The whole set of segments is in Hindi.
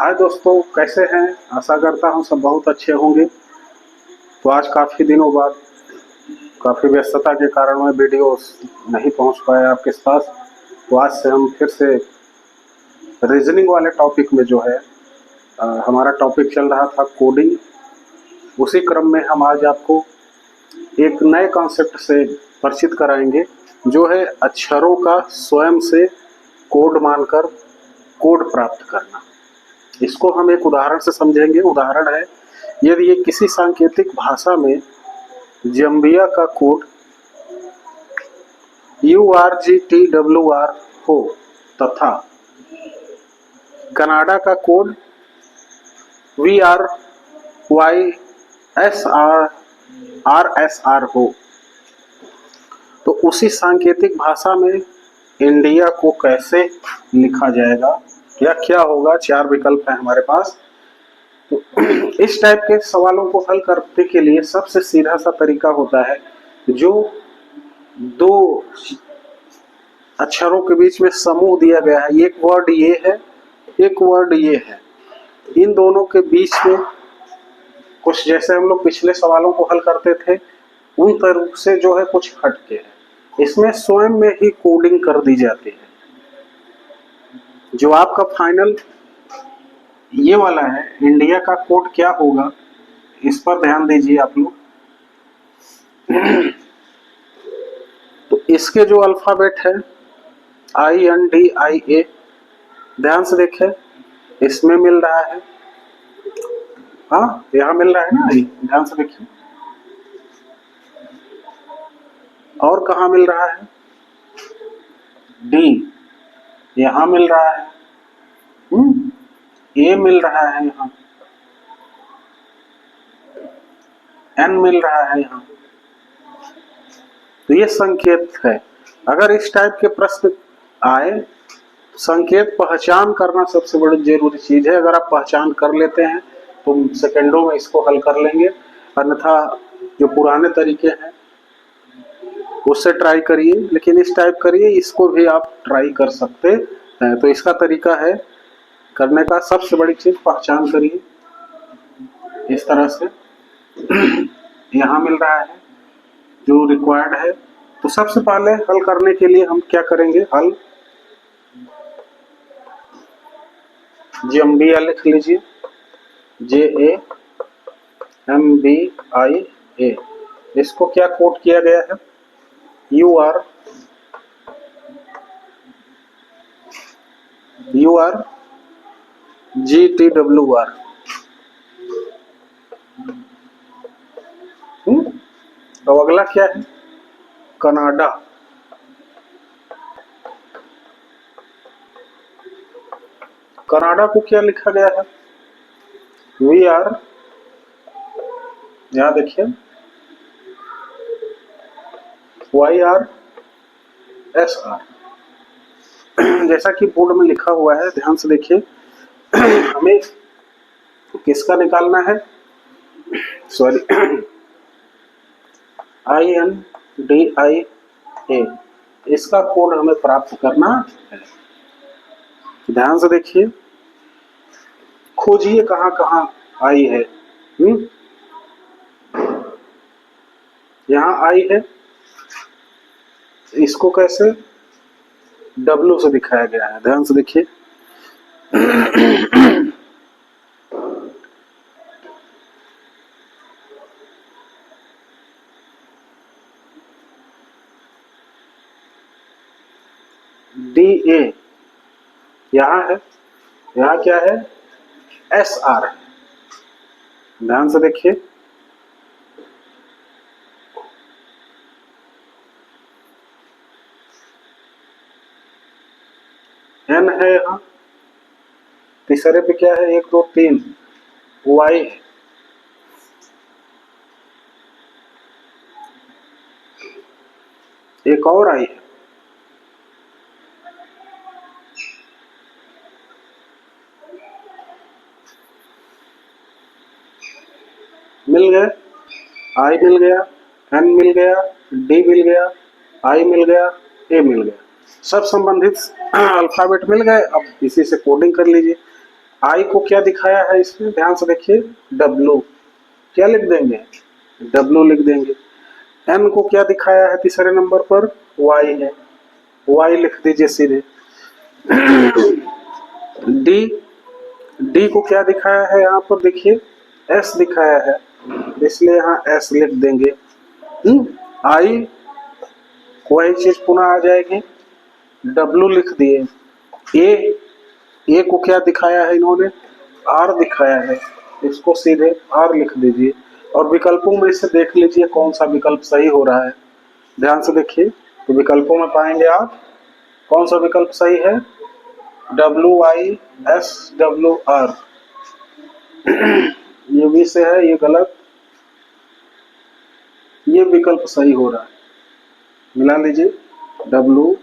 हाय दोस्तों, कैसे हैं? आशा करता हूँ सब बहुत अच्छे होंगे। तो आज काफ़ी दिनों बाद काफ़ी व्यस्तता के कारण मैं वीडियो नहीं पहुँच पाया आपके पास। तो आज से हम फिर से रीजनिंग वाले टॉपिक में जो है हमारा टॉपिक चल रहा था कोडिंग। उसी क्रम में हम आज आपको एक नए कॉन्सेप्ट से परिचित कराएंगे, जो है अक्षरों का स्वयं से कोड मानकर कोड प्राप्त करना। इसको हम एक उदाहरण से समझेंगे। उदाहरण है, यदि ये किसी सांकेतिक भाषा में जम्बिया का कोड URGTWR हो तथा कनाडा का कोड VRYSRRSR हो, तो उसी सांकेतिक भाषा में इंडिया को कैसे लिखा जाएगा या क्या होगा। 4 विकल्प हैं हमारे पास। तो इस टाइप के सवालों को हल करने के लिए सबसे सीधा सा तरीका होता है, जो दो अक्षरों के बीच में समूह दिया गया है, एक वर्ड ये है, एक वर्ड ये है, इन दोनों के बीच में कुछ, जैसे हम लोग पिछले सवालों को हल करते थे उन तरह से जो है कुछ हटके है। इसमें स्वयं में ही कोडिंग कर दी जाती है। जो आपका फाइनल ये वाला है, इंडिया का कोड क्या होगा, इस पर ध्यान दीजिए आप लोग। तो इसके जो अल्फाबेट है INDIA, ध्यान से देखें, इसमें मिल रहा है, हाँ यहाँ मिल रहा है ना, ध्यान से देखिए। और कहाँ मिल रहा है? D यहाँ मिल रहा है, A मिल रहा है, यहाँ N मिल रहा है, यहाँ। तो ये संकेत है। अगर इस टाइप के प्रश्न आए, संकेत पहचान करना सबसे बड़ी जरूरी चीज है। अगर आप पहचान कर लेते हैं तो सेकंडों में इसको हल कर लेंगे। अन्यथा जो पुराने तरीके हैं उससे ट्राई करिए, लेकिन इस टाइप करिए, इसको भी आप ट्राई कर सकते हैं। तो इसका तरीका है करने का, सबसे बड़ी चीज पहचान करिए इस तरह से। यहाँ मिल रहा है जो रिक्वायर्ड है। तो सबसे पहले हल करने के लिए हम क्या करेंगे, हल जम्बिया लिख लीजिए, JAMBIA। इसको क्या कोड किया गया है, URGTWR। तो अगला क्या है, कनाडा। कनाडा को क्या लिखा गया है, VR, यहां देखिए, YRSR, जैसा कि बोर्ड में लिखा हुआ है, ध्यान से देखिए। हमें किसका निकालना है, सॉरी, INDIA, इसका कोड हमें प्राप्त करना है। ध्यान से देखिए, खोजिए कहां कहां आई है। यहां आई है, इसको कैसे W से दिखाया गया है, ध्यान से देखिए। DA यहां है, यहां क्या है, SR, ध्यान से देखिए। N है यहाँ, तीसरे पे क्या है, 1 2 3 Y है। एक और आई है, मिल गए, I मिल गया, N मिल गया, D मिल गया, I मिल गया, A मिल गया, सब संबंधित अल्फाबेट मिल गए। अब इसी से कोडिंग कर लीजिए। आई को क्या दिखाया है इसमें, ध्यान से देखिए, डब्लू, क्या लिख देंगे, डब्लू लिख देंगे। एन को क्या दिखाया है तीसरे नंबर पर, वाई है, वाई लिख दीजिए सीधे। डी, डी को क्या दिखाया है यहाँ पर देखिए, एस दिखाया है, इसलिए यहाँ एस लिख देंगे। आई वही चीज पुनः आ जाएगी, डब्लू लिख दिए। ए को क्या दिखाया है इन्होंने, आर दिखाया है, इसको सीधे आर लिख दीजिए। और विकल्पों में से देख लीजिए कौन सा विकल्प सही हो रहा है, ध्यान से देखिए। तो विकल्पों में पाएंगे आप कौन सा विकल्प सही है, WISWR। ये भी से है, ये गलत, ये विकल्प सही हो रहा है, मिला लीजिए, WISWR।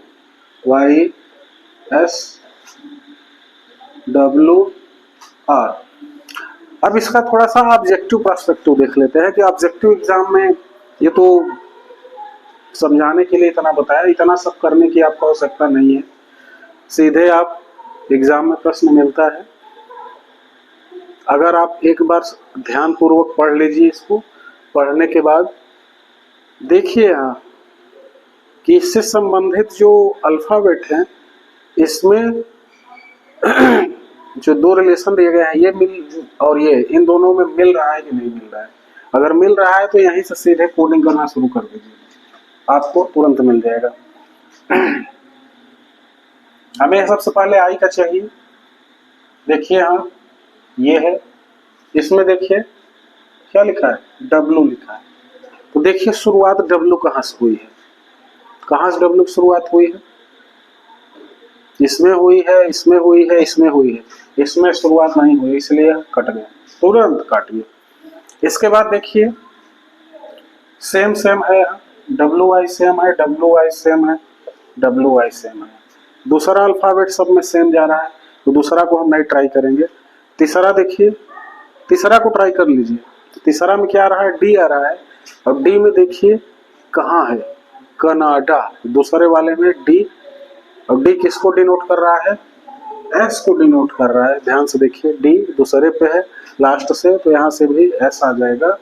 अब इसका थोड़ा सा ऑब्जेक्टिव पर्सपेक्टिव देख लेते हैं कि ऑब्जेक्टिव एग्जाम में ये तो समझाने के लिए इतना बताया, इतना सब करने की आपको आवश्यकता नहीं है, सीधे आप एग्जाम में प्रश्न मिलता है। अगर आप एक बार ध्यान पूर्वक पढ़ लीजिए, इसको पढ़ने के बाद देखिए यहाँ कि इससे संबंधित जो अल्फाबेट हैं इसमें जो दो रिलेशन दिए गए हैं, ये मिल और ये, इन दोनों में मिल रहा है कि नहीं मिल रहा है। अगर मिल रहा है तो यहीं से सीधे कोडिंग करना शुरू कर दीजिए, आपको तुरंत मिल जाएगा। हमें सबसे पहले आई का चाहिए, देखिए हाँ ये है, इसमें देखिए क्या लिखा है, डब्लू लिखा है। तो देखिए शुरुआत डब्लू कहाँ से हुई है, कहाँ से डब्लू की शुरुआत हुई है, इसमें हुई है, इसमें हुई है, इसमें हुई है, इसमें शुरुआत नहीं हुई, इसलिए कट गया, तुरंत काट गया। इसके बाद देखिए सेम सेम है, WI सेम है, WI सेम है, WI सेम है। दूसरा अल्फाबेट सब में सेम जा रहा है, तो दूसरा को हम नहीं ट्राई करेंगे। तीसरा देखिए, तीसरा को ट्राई कर लीजिए। तीसरा में क्या आ रहा है, डी आ रहा है, और डी में देखिए कहाँ है, कनाडा। दूसरे वाले में डी, और डी किसको डिनोट कर रहा है, एस को डिनोट कर रहा है। ध्यान से देखिए, डी दूसरे पे है लास्ट से, तो यहाँ से भी एस आ जाएगा।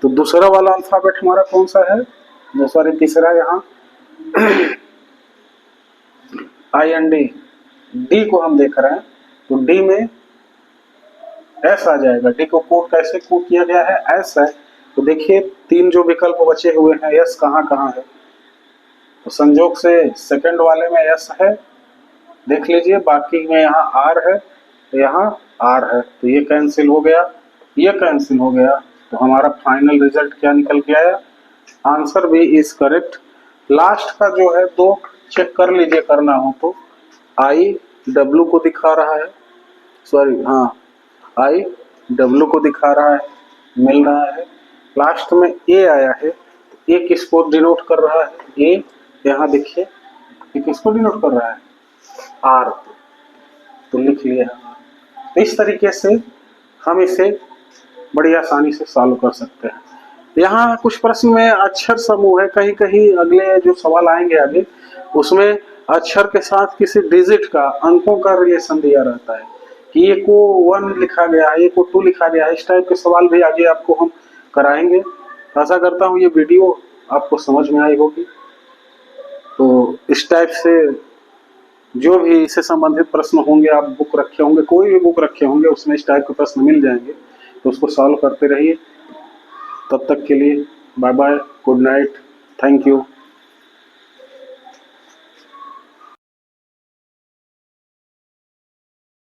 तो दूसरा वाला अल्फाबेट हमारा कौन सा है, सॉरी तीसरा यहाँ IND, डी को हम देख रहे हैं, तो डी में एस आ जाएगा। डी को कोड कैसे कोड किया गया है, एस है। तो देखिए तीन जो विकल्प बचे हुए हैं, एस कहाँ कहाँ है, तो संजोग से सेकंड वाले में एस है, देख लीजिए, बाकी में यहाँ आर है, तो यहाँ आर है, तो ये कैंसिल हो गया, ये कैंसिल हो गया। तो हमारा फाइनल रिजल्ट क्या निकल के आया, आंसर भी इज करेक्ट। लास्ट का जो है दो चेक कर लीजिए, करना हो तो। आई डब्लू को दिखा रहा है, सॉरी हाँ आई डब्लू को दिखा रहा है, मिल रहा है। लास्ट में ए आया है, तो ए किसको डिनोट कर रहा है, ए यहाँ देखिए, ये किसको डिनोट कर रहा है, आर, तो लिख लिया है। इस तरीके से हम इसे बड़ी आसानी से सॉल्व कर सकते हैं। यहाँ कुछ प्रश्न में अक्षर समूह है, कहीं कहीं अगले जो सवाल आएंगे आगे उसमें अक्षर के साथ किसी डिजिट का, अंकों का रिलेशन दिया रहता है कि ये को 1 लिखा गया है, ये को 2 लिखा गया है। इस टाइप के सवाल भी आगे आपको हम कराएंगे। आशा करता हूँ ये वीडियो आपको समझ में आई होगी। तो इस टाइप से जो भी इससे संबंधित प्रश्न होंगे, आप बुक रखे होंगे, कोई भी बुक रखे होंगे, उसमें इस टाइप के प्रश्न मिल जाएंगे, तो उसको सॉल्व करते रहिए। तब तक के लिए bye bye, good night, thank you.